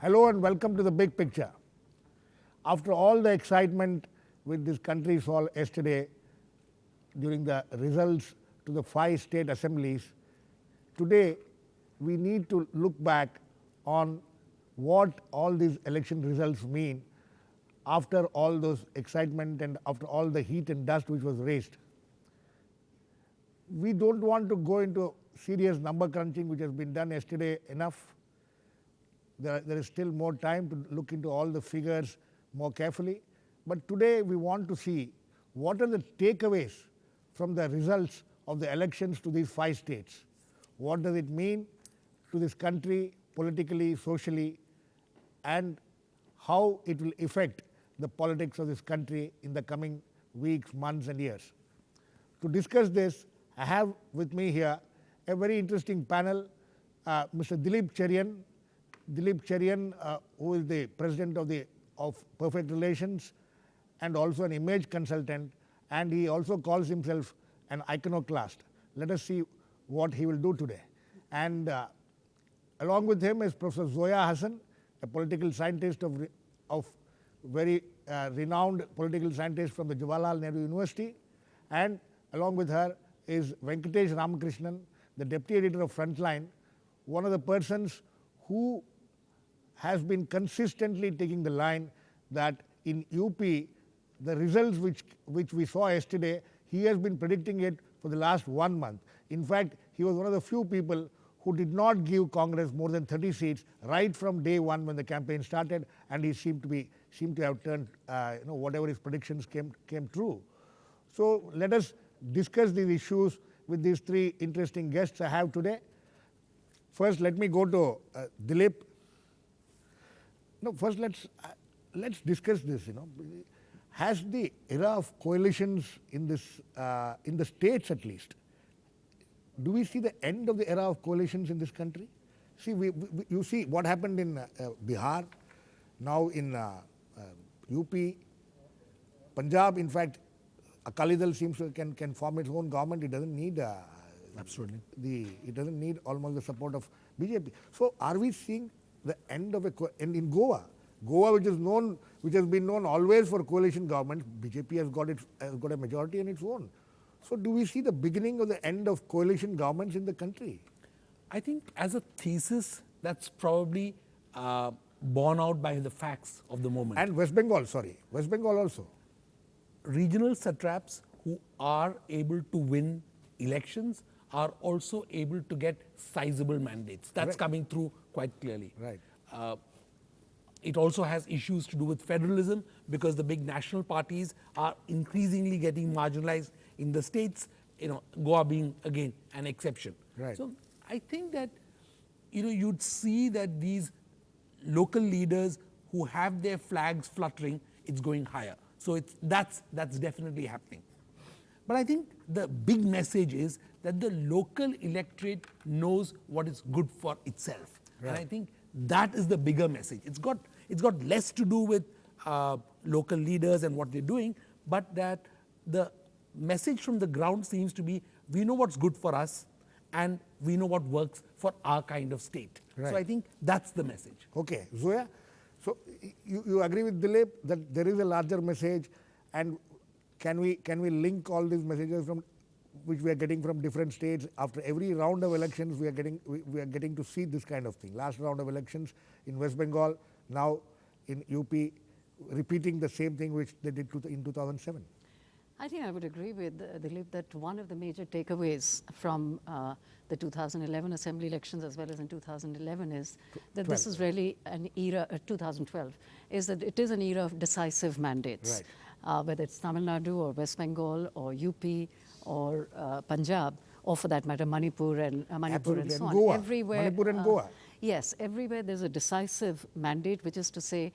Hello and welcome to the big picture. After all the excitement with this country saw yesterday during the results to the 5 state assemblies, today we need to look back on what all these election results mean after all those excitement and after all the heat and dust which was raised. We don't want to go into serious number crunching which has been done yesterday enough. There is still more time to look into all the figures more carefully. But today we want to see what are the takeaways from the results of the elections to these 5 states. What does it mean to this country politically, socially, and how it will affect the politics of this country in the coming weeks, months and years. To discuss this, I have with me here a very interesting panel, Mr. Dilip Cherian. Dilip Cherian, who is the president of Perfect Relations and also an image consultant, and he also calls himself an iconoclast. Let us see what he will do today. And along with him is Professor Zoya Hasan, a political scientist of very renowned political scientist from the Jawaharlal Nehru University, and along with her is Venkitesh Ramakrishnan, the deputy editor of Frontline, one of the persons who has been consistently taking the line that in UP, the results which we saw yesterday, he has been predicting it for the last 1 month. In fact, he was one of the few people who did not give Congress more than 30 seats right from day one when the campaign started, and he seemed to have turned, whatever his predictions came true. So let us discuss these issues with these 3 interesting guests I have today. First, let me go to Dilip. No, first let's discuss this. Has the era of coalitions in the states at least, do we see the end of the era of coalitions in this country? See, you see what happened in Bihar, now in UP, Punjab. In fact, Akali Dal seems to can form its own government. It doesn't need absolutely it doesn't need almost the support of BJP. So, are we seeing the end of and in Goa, which has been known always for coalition governments, BJP has got a majority in its own. So do we see the beginning of the end of coalition governments in the country? I think as a thesis, that's probably borne out by the facts of the moment. And West Bengal also. Regional satraps who are able to win elections are also able to get sizable mandates. That's right. Coming through quite clearly. Right. It also has issues to do with federalism because the big national parties are increasingly getting marginalized in the states, Goa being again an exception. Right. So I think that you'd see that these local leaders who have their flags fluttering, it's going higher. So that's definitely happening. But I think the big message is that the local electorate knows what is good for itself. Right. And I think that is the bigger message. It's got less to do with local leaders and what they're doing, but that the message from the ground seems to be, we know what's good for us and we know what works for our kind of state. Right. So I think that's the message. Okay, Zoya, so you agree with Dilip that there is a larger message, and can we link all these messages from which we are getting from different states? After every round of elections, we are getting to see this kind of thing. Last round of elections in West Bengal, now in UP, repeating the same thing which they did in 2007. I think I would agree with Dilip that one of the major takeaways from the 2011 assembly elections as well as in 2011 is that this is really an era, 2012, is that it is an era of decisive mandates. Right. Whether it's Tamil Nadu or West Bengal or UP or Punjab, or for that matter Manipur and so on. Goa. Everywhere, Manipur and Goa. Yes, everywhere there's a decisive mandate, which is to say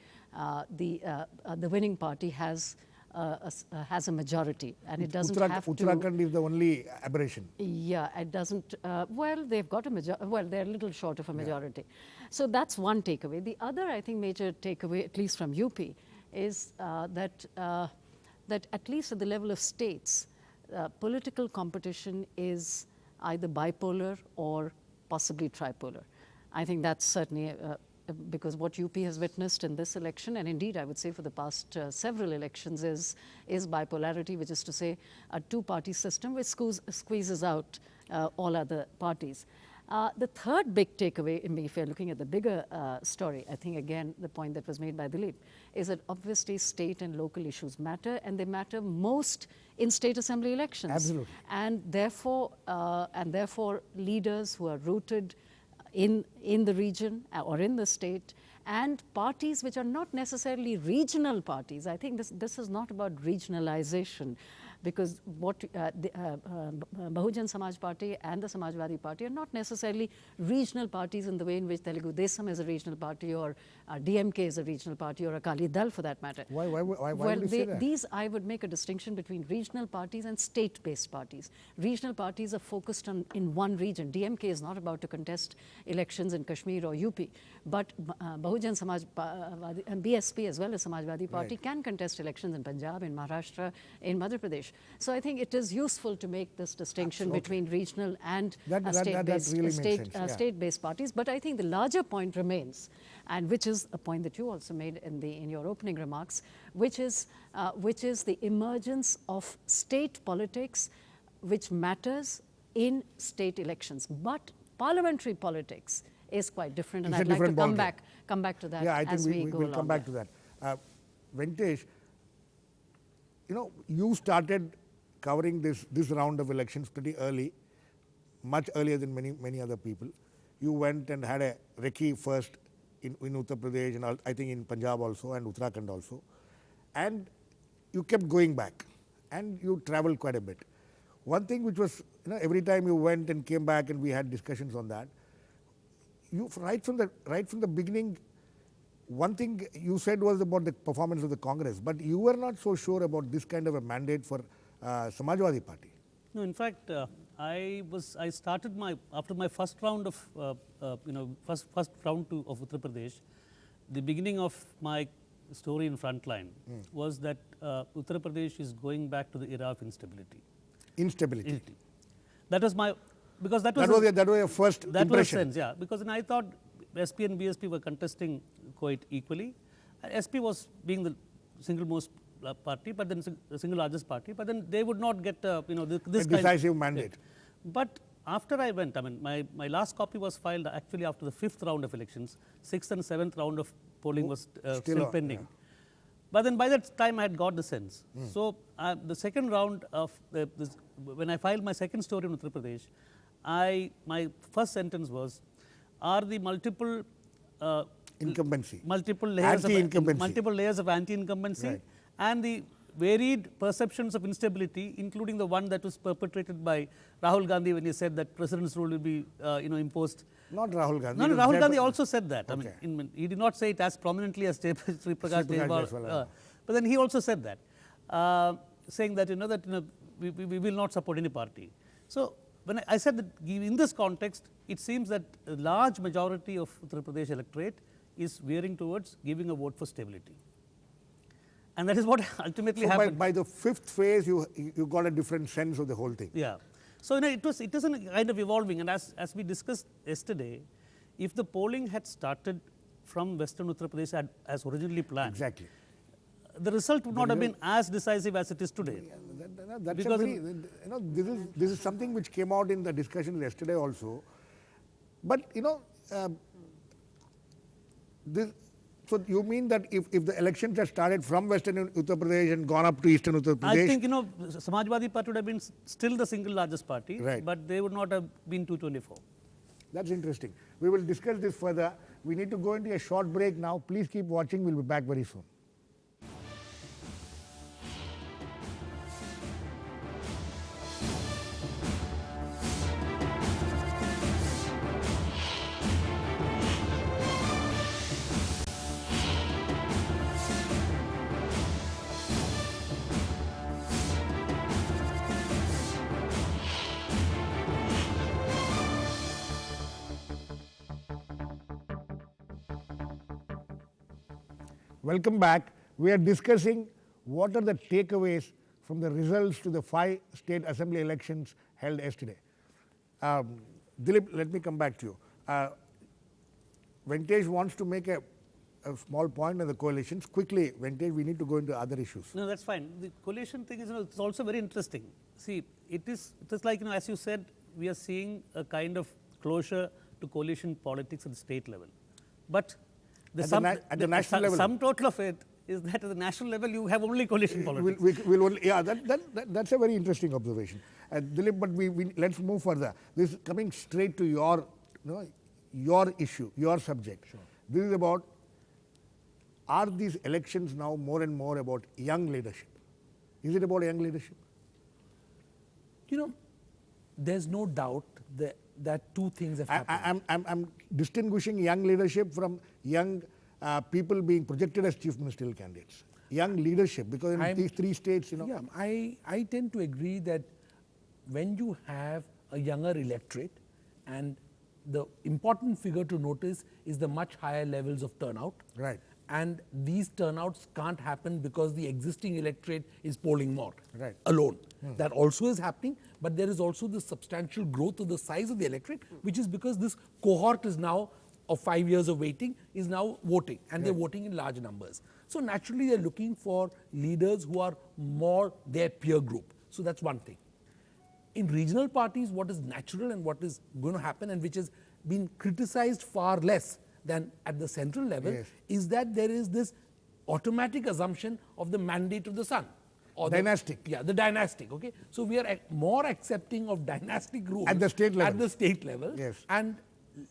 the winning party has a majority, and it doesn't have to. Uttarakhand is the only aberration. Yeah, it doesn't. Well, they've got a majority. Well, they're a little short of a majority. Yeah. So that's one takeaway. The other, I think, major takeaway, at least from UP, is that at least at the level of states, political competition is either bipolar or possibly tripolar. I think that's certainly because what UP has witnessed in this election, and indeed I would say for the past several elections, is bipolarity, which is to say a two-party system which squeezes out all other parties. The third big takeaway, if you're looking at the bigger story, I think again the point that was made by Dilip is that obviously state and local issues matter, and they matter most in state assembly elections. Absolutely. And therefore leaders who are rooted in the region or in the state, and parties which are not necessarily regional parties. I think this is not about regionalization, because what Bahujan Samaj Party and the Samajwadi Party are not necessarily regional parties in the way in which Telugu Desam is a regional party, or DMK is a regional party, or Akali Dal for that matter. Why Well, would you say that? these, I would make a distinction between regional parties and state-based parties. Regional parties are focused in one region. DMK is not about to contest elections in Kashmir or UP, but Bahujan Samaj and BSP as well as Samajwadi Party can contest elections in Punjab, in Maharashtra, in Madhya Pradesh. So I think it is useful to make this distinction between regional and state-based parties. But I think the larger point remains, and which is a point that you also made in your opening remarks, which is the emergence of state politics, which matters in state elections. But parliamentary politics is quite different, and I'd like to come back to that. Yeah, I think as we go will along come back to that. Venkatesh, you started covering this round of elections pretty early, much earlier than many other people. You went and had a recce first in Uttar Pradesh, and I think in Punjab also, and Uttarakhand also. And you kept going back, and you traveled quite a bit. One thing which was, every time you went and came back, and we had discussions on that, you right from the beginning, one thing you said was about the performance of the Congress, but you were not so sure about this kind of a mandate for Samajwadi Party. No, in fact, I started after my first round of first round of Uttar Pradesh. The beginning of my story in Frontline was that Uttar Pradesh is going back to the era of instability. Instability. That was my that was your first impression. That was a sense, yeah. Because I thought SP and BSP were contesting quite equally. SP was being the single most party, but then the single largest party. But then they would not get this decisive mandate. But after I went, my last copy was filed actually after the 5th round of elections. 6th and 7th round of polling was still pending. Yeah. But then by that time I had got the sense. So the second round of when I filed my second story in Uttar Pradesh, my first sentence was, are the multiple incumbency, multiple layers of anti-incumbency, and the varied perceptions of instability, including the one that was perpetrated by Rahul Gandhi when he said that president's rule will be imposed. Not Rahul Gandhi. No, Rahul Gandhi also said that. Okay. He did not say it as prominently as Sri Prakash Dewar, but then he also said that, saying that we will not support any party. So when I said that in this context, it seems that a large majority of Uttar Pradesh electorate is veering towards giving a vote for stability. And that is what ultimately happened. By the 5th phase, you got a different sense of the whole thing. Yeah. So it is kind of evolving. And as we discussed yesterday, if the polling had started from Western Uttar Pradesh as originally planned, exactly, the result would not have been as decisive as it is today. This is something which came out in the discussion yesterday also. But so you mean that if the elections had started from Western Uttar Pradesh and gone up to Eastern Uttar Pradesh, I think Samajwadi Party would have been still the single largest party, but they would not have been 224. That's interesting. We will discuss this further. We need to go into a short break now. Please keep watching. We'll be back very soon. Welcome back. We are discussing what are the takeaways from the results to the 5 state assembly elections held yesterday. Dilip, let me come back to you. Venkitesh wants to make a small point on the coalitions. Quickly, Venkitesh, we need to go into other issues. No, that's fine. The coalition thing is, it's also very interesting. See, it is like, as you said, we are seeing a kind of closure to coalition politics at the state level. But the national level, sum total of it is that at the national level, you have only coalition politics. We'll only, yeah, that's a very interesting observation. Dilip, but let's move further. This is coming straight to your issue, your subject. Sure. This is about, are these elections now more and more about young leadership? Is it about young leadership? There's no doubt that two things have happened. I'm distinguishing young leadership from young people being projected as chief ministerial candidates. Young leadership, because in these three states, Yeah, I tend to agree that when you have a younger electorate, and the important figure to notice is the much higher levels of turnout. Right. And these turnouts can't happen because the existing electorate is polling more alone. That also is happening, but there is also the substantial growth of the size of the electorate, which is because this cohort is now of 5 years of waiting is now voting, and they're voting in large numbers. So naturally they're looking for leaders who are more their peer group. So that's one thing. In regional parties, what is natural and what is going to happen, and which has been criticized far less than at the central level, is that there is this automatic assumption of the mandate of the son. Or dynastic. The dynastic, okay. So we are more accepting of dynastic rule at the state level. At the state level, and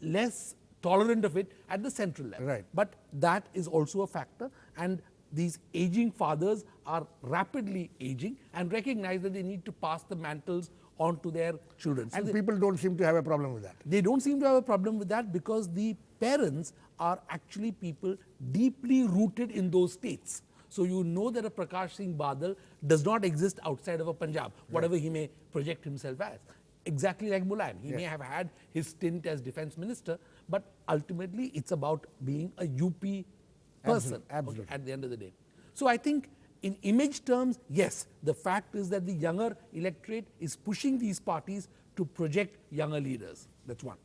less tolerant of it at the central level. Right. But that is also a factor, and these aging fathers are rapidly aging and recognize that they need to pass the mantles on to their children. And people don't seem to have a problem with that. They don't seem to have a problem with that because the parents are actually people deeply rooted in those states. So you know that a Prakash Singh Badal does not exist outside of a Punjab, whatever he may project himself as. Exactly like Mulayam. He may have had his stint as defense minister, but ultimately it's about being a UP person at the end of the day. So I think in image terms, yes, the fact is that the younger electorate is pushing these parties to project younger leaders. That's one.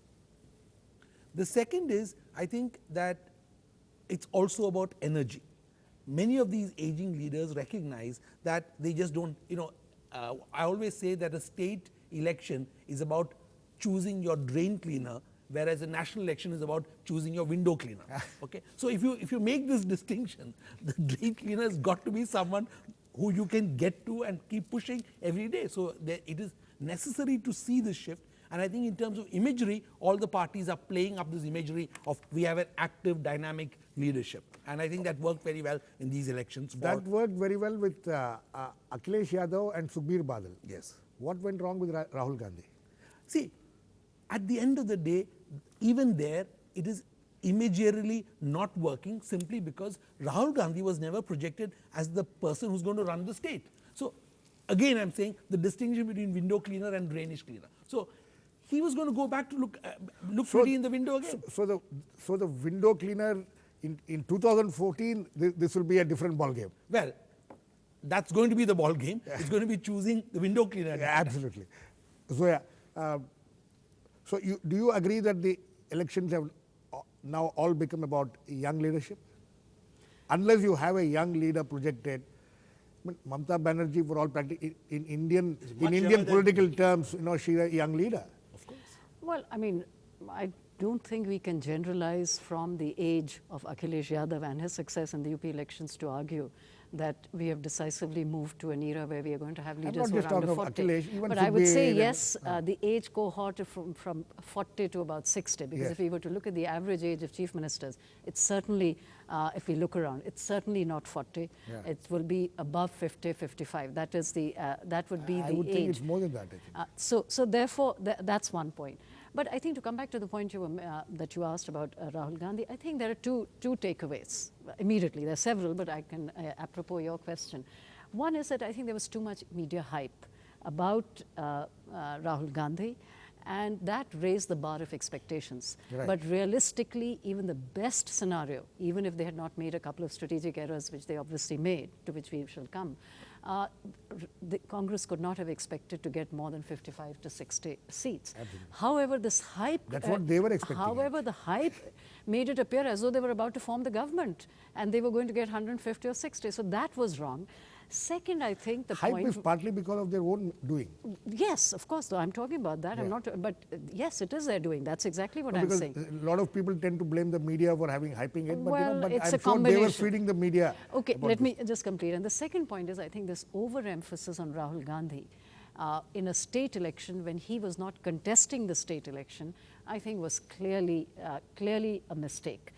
The second is, I think that it's also about energy. Many of these aging leaders recognize that they just don't, I always say that a state election is about choosing your drain cleaner, whereas a national election is about choosing your window cleaner. Okay, so if you make this distinction, the drain cleaner has got to be someone who you can get to and keep pushing every day. So it is necessary to see this shift. And I think in terms of imagery, all the parties are playing up this imagery of we have an active, dynamic leadership. And I think that worked very well in these elections. That worked very well with Akhilesh Yadav and Sukhbir Badal. Yes. What went wrong with Rahul Gandhi? See, at the end of the day, even there, it is imagerily not working simply because Rahul Gandhi was never projected as the person who's going to run the state. So again, I'm saying the distinction between window cleaner and drainage cleaner. So he was going to go back to look pretty in the window again. So the window cleaner in 2014, this will be a different ball game. Well, that's going to be the ball game. It's going to be choosing the window cleaner. Yeah, absolutely. Zoya, so do you agree that the elections have now all become about young leadership? Unless you have a young leader projected, Mamata Banerjee, for all practice, in Indian political terms, she's a young leader. Of course. Well, I mean, I don't think we can generalize from the age of Akhilesh Yadav and his success in the UP elections to argue that we have decisively moved to an era where we are going to have leaders who are under 40. Akhilesh, but I would say, yes, the age cohort from 40 to about 60, because if we were to look at the average age of chief ministers, it's certainly, if we look around, it's certainly not 40. It will be above 50, 55. That is the, that would be the age. I would think it's more than that. So therefore, that's one point. But I think to come back to the point that you asked about Rahul Gandhi, I think there are two takeaways immediately. There are several, but I can, apropos your question. One is that I think there was too much media hype about Rahul Gandhi, and that raised the bar of expectations. Right. But realistically, even the best scenario, even if they had not made a couple of strategic errors, which they obviously made, to which we shall come, the Congress could not have expected to get more than 55 to 60 seats. However, this hype... That's what they were expecting. However, the hype made it appear as though they were about to form the government and they were going to get 150 or 60. So that was wrong. Second, I think the Hype point... is partly because of their own doing. Yes, of course, though I'm talking about that. I'm not, but yes, it is their doing. That's exactly what I'm Because saying. a lot of people tend to blame the media for having hyping it, but, Well, but it's I'm a sure they were combination. feeding the media. Okay, about let this. me just complete. And the second point is, I think this overemphasis on Rahul Gandhi in a state election when he was not contesting the state election, I think was clearly a mistake.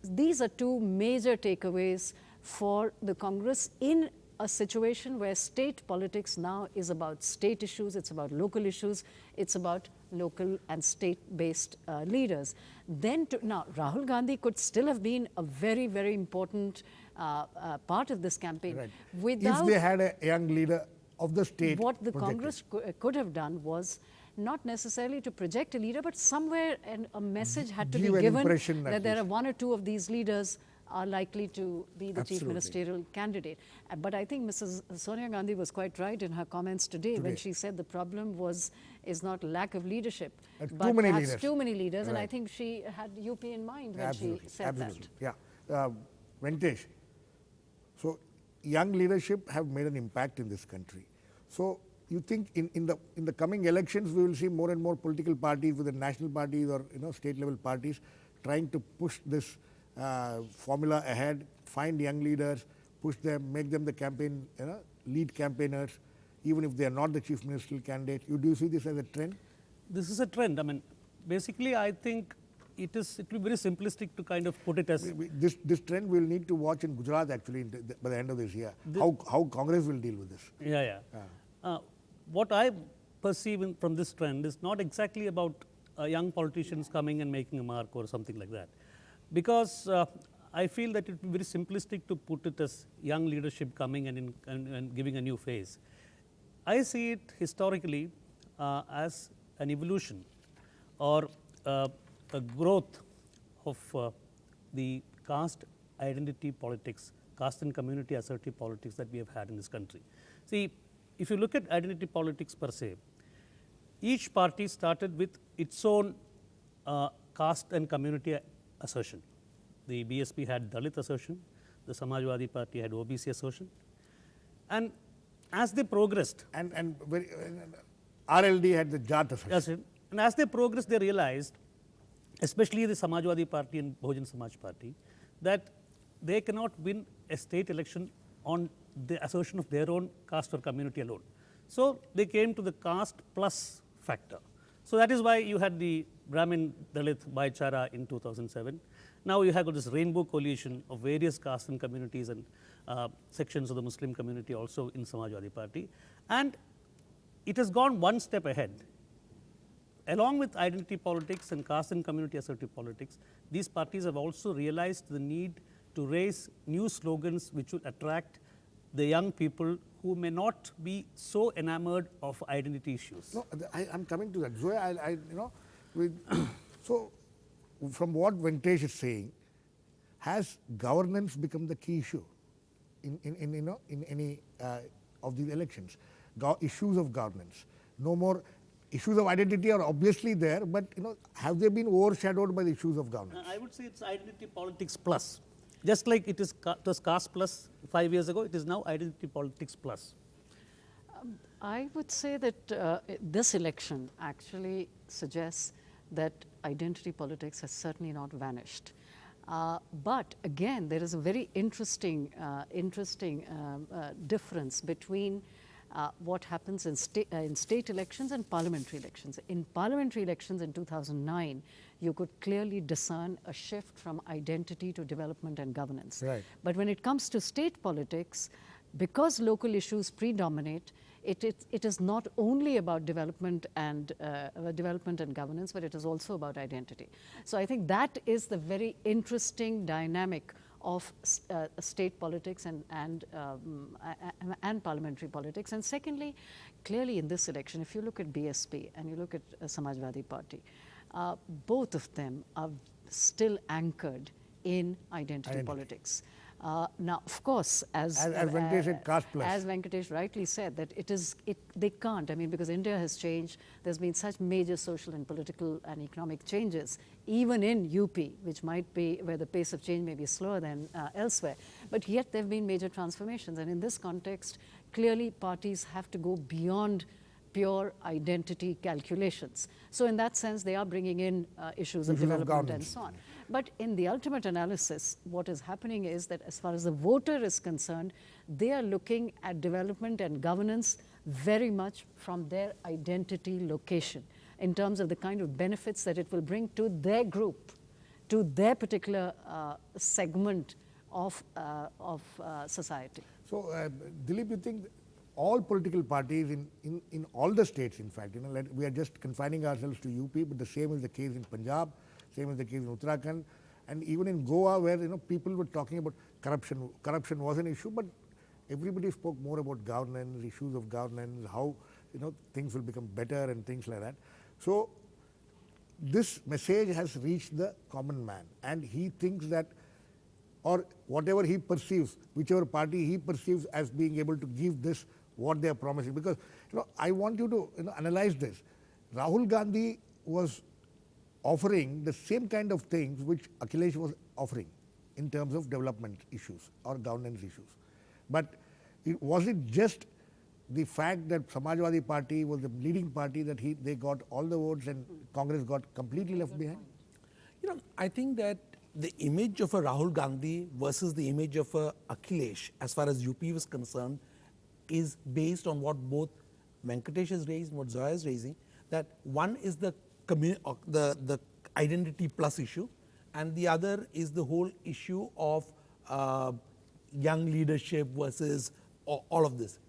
These are two major takeaways for the Congress in a situation where state politics now is about state issues, it's about local issues, it's about local and state-based leaders. Now, Rahul Gandhi could still have been a very, very important part of this campaign. Right. Without If they had a young leader of the state what the projected. Congress could have done was not necessarily to project a leader, but somewhere a message had to Give be an given impression that at there are least. one or two of these leaders are likely to be the chief Absolutely. ministerial candidate. But I think Mrs. Sonia Gandhi was quite right in her comments today when she said the problem is not lack of leadership, Too but many perhaps leaders. too many leaders. And I Right. think she had UP in mind when Absolutely, she said absolutely. that. Yeah. Venkitesh, so young leadership have made an impact in this country. So you think in the coming elections we will see more and more political parties, whether national parties or state level parties, trying to push this formula ahead, find young leaders, push them, make them the campaign lead campaigners, even if they are not the chief ministerial candidate. Do you see this as a trend? This is a trend. I mean, basically, I think it will be very simplistic to kind of put it as This trend we'll need to watch in Gujarat actually by the end of this year. How Congress will deal with this. What I perceive from this trend is not exactly about young politicians coming and making a mark or something like that, because I feel that it would be very simplistic to put it as young leadership coming and giving a new face. I see it historically as an evolution or a growth of the caste identity politics, caste and community assertive politics that we have had in this country. See, if you look at identity politics per se, each party started with its own caste and community assertion. The BSP had Dalit assertion, the Samajwadi Party had OBC assertion, and as they progressed, And RLD had the Jat assertion. yes, and as they progressed, they realized, especially the Samajwadi Party and Bahujan Samaj Party, that they cannot win a state election on the assertion of their own caste or community alone. So they came to the caste plus factor. So that is why you had the Brahmin Dalit Bhaichara in 2007. Now you have got this rainbow coalition of various castes and communities and sections of the Muslim community also in Samajwadi Party. And it has gone one step ahead. Along with identity politics and caste and community assertive politics, these parties have also realized the need to raise new slogans which will attract the young people who may not be so enamored of identity issues. No, I'm coming to that. Zoya, so from what Venkitesh is saying, has governance become the key issue in any of these elections? Issues of governance. No more issues of identity are obviously there, but have they been overshadowed by the issues of governance? I would say it's identity politics plus. Just like it was caste plus 5 years ago, it is now identity politics plus. I would say that this election actually suggests that identity politics has certainly not vanished. But again, there is a very interesting difference between what happens in state elections and parliamentary elections. In parliamentary elections in 2009, you could clearly discern a shift from identity to development and governance. Right. But when it comes to state politics, because local issues predominate, it is not only about development and governance, but it is also about identity. So I think that is the very interesting dynamic of state politics and parliamentary politics. And secondly, clearly in this election, if you look at BSP and you look at Samajwadi Party, both of them are still anchored in identity politics. Now, of course, As Venkatesh said, caste plus. as Venkatesh rightly said, that they can't. I mean, because India has changed. There's been such major social and political and economic changes, even in UP, which might be where the pace of change may be slower than elsewhere. But yet there have been major transformations. And in this context, clearly parties have to go beyond pure identity calculations. So in that sense, they are bringing in issues of development and so on. But in the ultimate analysis, what is happening is that as far as the voter is concerned, they are looking at development and governance very much from their identity location in terms of the kind of benefits that it will bring to their group, to their particular segment of society. So, Dilip, you think all political parties in all the states, in fact, we are just confining ourselves to UP, but the same is the case in Punjab, same is the case in Uttarakhand, and even in Goa, where people were talking about corruption. Corruption was an issue, but everybody spoke more about governance, issues of governance, how things will become better and things like that. So this message has reached the common man, and he thinks that, or whatever he perceives, whichever party he perceives as being able to give this what they are promising. Because I want you to analyze this. Rahul Gandhi was offering the same kind of things which Akhilesh was offering in terms of development issues or governance issues. But was it just the fact that Samajwadi Party was the leading party that they got all the votes and Congress got completely left behind? I think that the image of a Rahul Gandhi versus the image of a Akhilesh, as far as UP was concerned, is based on what both Venkatesh has raised and what Zoya is raising. That one is the identity plus issue, and the other is the whole issue of young leadership versus all of this.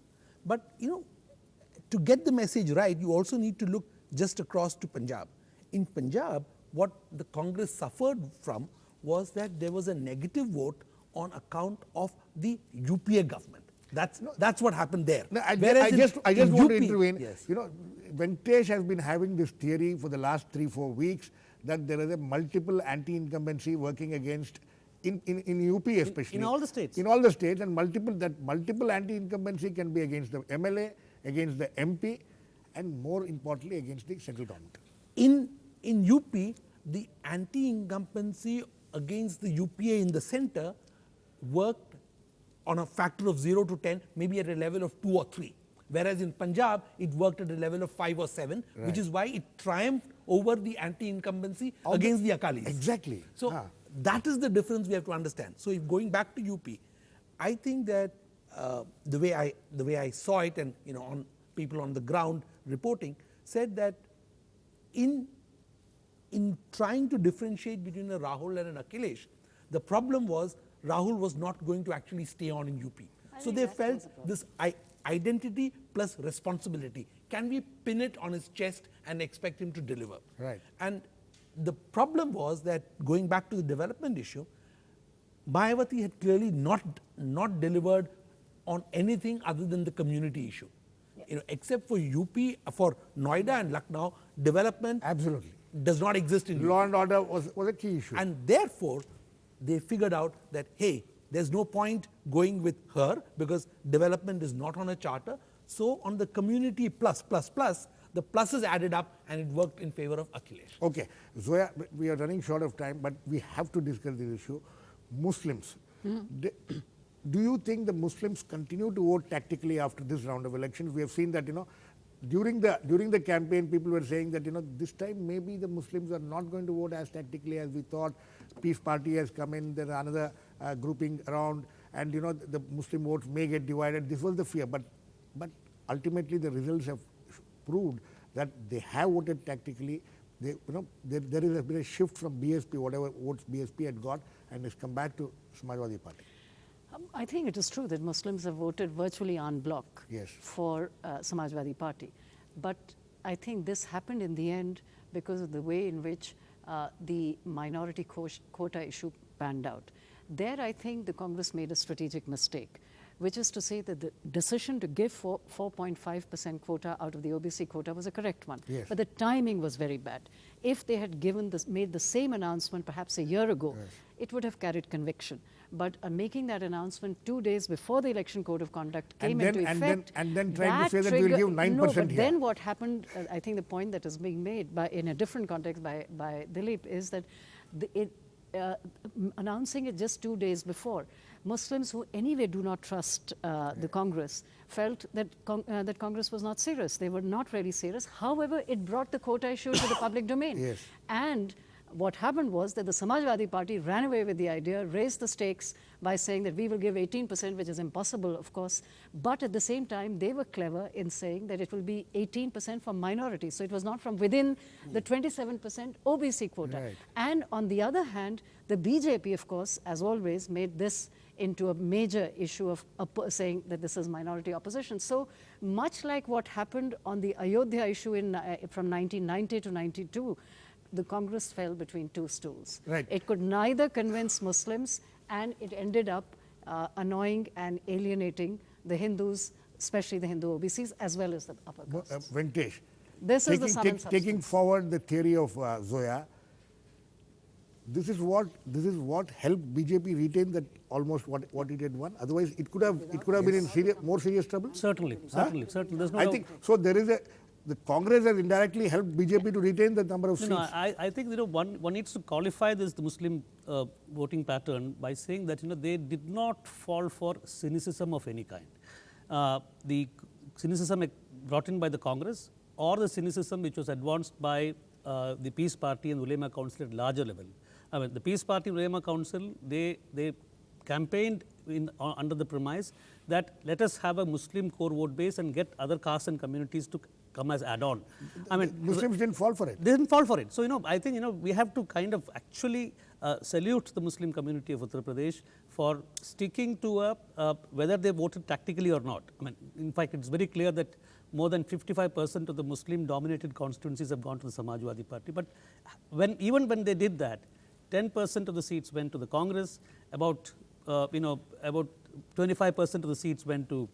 But to get the message right, you also need to look just across to Punjab. In Punjab, what the Congress suffered from was that there was a negative vote on account of the UPA government. That's what happened there. No, I just want to intervene. Yes. Venkatesh has been having this theory for the last 3-4 weeks that there is a multiple anti-incumbency working against in UP especially. In all the states. In all the states, and multiple anti-incumbency can be against the MLA, against the MP, and more importantly against the central government. In UP, the anti-incumbency against the UPA in the center worked on a factor of 0 to 10, maybe at a level of 2 or 3. Whereas in Punjab, it worked at a level of 5 or 7, right, which is why it triumphed over the anti-incumbency against the Akalis. Exactly. So that is the difference we have to understand. So if going back to UP, I think that the way I saw it, and on people on the ground reporting, said that in trying to differentiate between a Rahul and an Akhilesh, the problem was Rahul was not going to actually stay on in UP. So they felt this identity plus responsibility. Can we pin it on his chest and expect him to deliver? Right. And the problem was that, going back to the development issue, Mayawati had clearly not delivered on anything other than the community issue. Except for UP, for Noida and Lucknow, development absolutely does not exist in law UP. and order was a key issue. And therefore, they figured out that, hey, there's no point going with her because development is not on a charter. So on the community plus, the pluses added up and it worked in favor of Akhilesh. Okay, Zoya, we are running short of time, but we have to discuss this issue. Muslims. Do you think the Muslims continue to vote tactically after this round of elections? We have seen that, during the campaign, people were saying that, this time maybe the Muslims are not going to vote as tactically as we thought. Peace Party has come in, there are another grouping around, and the Muslim votes may get divided. This was the fear, but ultimately the results have proved that they have voted tactically. There has been a shift from BSP, whatever votes BSP had got, and has come back to Samajwadi Party. I think it is true that Muslims have voted virtually en bloc for Samajwadi Party. But I think this happened in the end because of the way in which the minority quota issue panned out. There, I think the Congress made a strategic mistake which is to say that the decision to give 4.5% quota out of the OBC quota was a correct one. Yes. But the timing was very bad. If they had made the same announcement perhaps a year ago, it would have carried conviction. But making that announcement 2 days before the Election Code of Conduct came into effect, and then trying to that say that we will give 9% no, but here. then what happened, I think the point that is being made in a different context by Dilip is that announcing it just 2 days before, Muslims who anyway do not trust the Congress felt that that Congress was not serious. They were not really serious. However, it brought the quota issue to the public domain. Yes. And what happened was that the Samajwadi Party ran away with the idea, raised the stakes by saying that we will give 18%, which is impossible, of course. But at the same time, they were clever in saying that it will be 18% for minorities. So it was not from within the 27% OBC quota. Right. And on the other hand, the BJP, of course, as always, made this into a major issue of saying that this is minority opposition. So much like what happened on the Ayodhya issue from 1990 to 92, the Congress fell between two stools. Right. It could neither convince Muslims, and it ended up annoying and alienating the Hindus, especially the Hindu OBCs, as well as the upper castes. Venkatesh, This is the sum and taking substance. forward the theory of Zoya, this is what helped BJP retain that almost what it had won. Otherwise, it could have been in more serious trouble. Certainly. There's no I doubt. think so. The Congress has indirectly helped BJP to retain the number of seats. No, I think one needs to qualify the Muslim voting pattern by saying that they did not fall for cynicism of any kind. The cynicism brought in by the Congress, or the cynicism which was advanced by the Peace Party and Ulema Council at larger level. I mean, the Peace Party and Ulema Council, they campaigned under the premise that let us have a Muslim core vote base and get other castes and communities to come as add-on. I mean, Muslims didn't fall for it. they didn't fall for it. So, I think, we have to kind of actually salute the Muslim community of Uttar Pradesh for sticking to whether they voted tactically or not. I mean, in fact, it's very clear that more than 55% of the Muslim-dominated constituencies have gone to the Samajwadi Party. But even when they did that, 10% of the seats went to the Congress, about 25% of the seats went to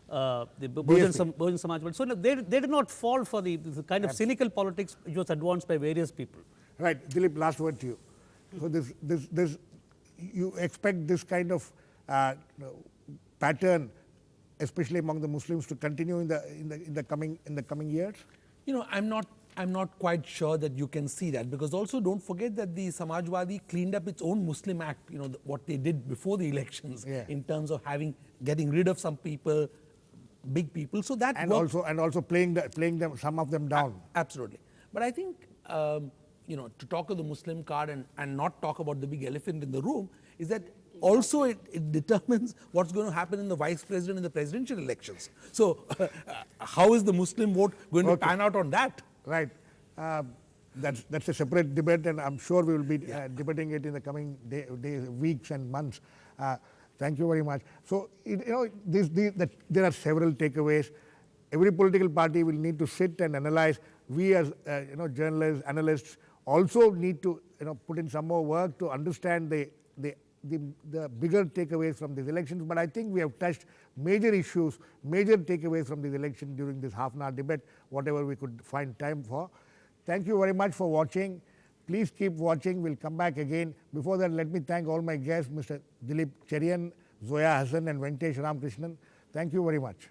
the Bahujan Samajwadi. So they did not fall for the kind of cynical politics which was advanced by various people. Right, Dilip, last word to you. So you expect this kind of pattern, especially among the Muslims, to continue in the coming years? I'm not quite sure that you can see that, because also don't forget that the Samajwadi cleaned up its own Muslim Act, what they did before the elections in terms of getting rid of some people, big people. So that and also playing some of them down. Absolutely. But I think to talk of the Muslim card and not talk about the big elephant in the room is that also it determines what's going to happen in the vice president and the presidential elections. So how is the Muslim vote going to pan out on that? Right. That's a separate debate, and I'm sure we will be debating it in the coming days, weeks and months. Thank you very much. So, there are several takeaways. Every political party will need to sit and analyze. We as journalists, analysts also need to put in some more work to understand the bigger takeaways from these elections. But I think we have touched major issues, major takeaways from this election during this half-an-hour debate, whatever we could find time for. Thank you very much for watching. Please keep watching. We'll come back again. Before that, let me thank all my guests, Mr. Dilip Cherian, Zoya, Hasan, and Venkitesh Ramakrishnan. Thank you very much.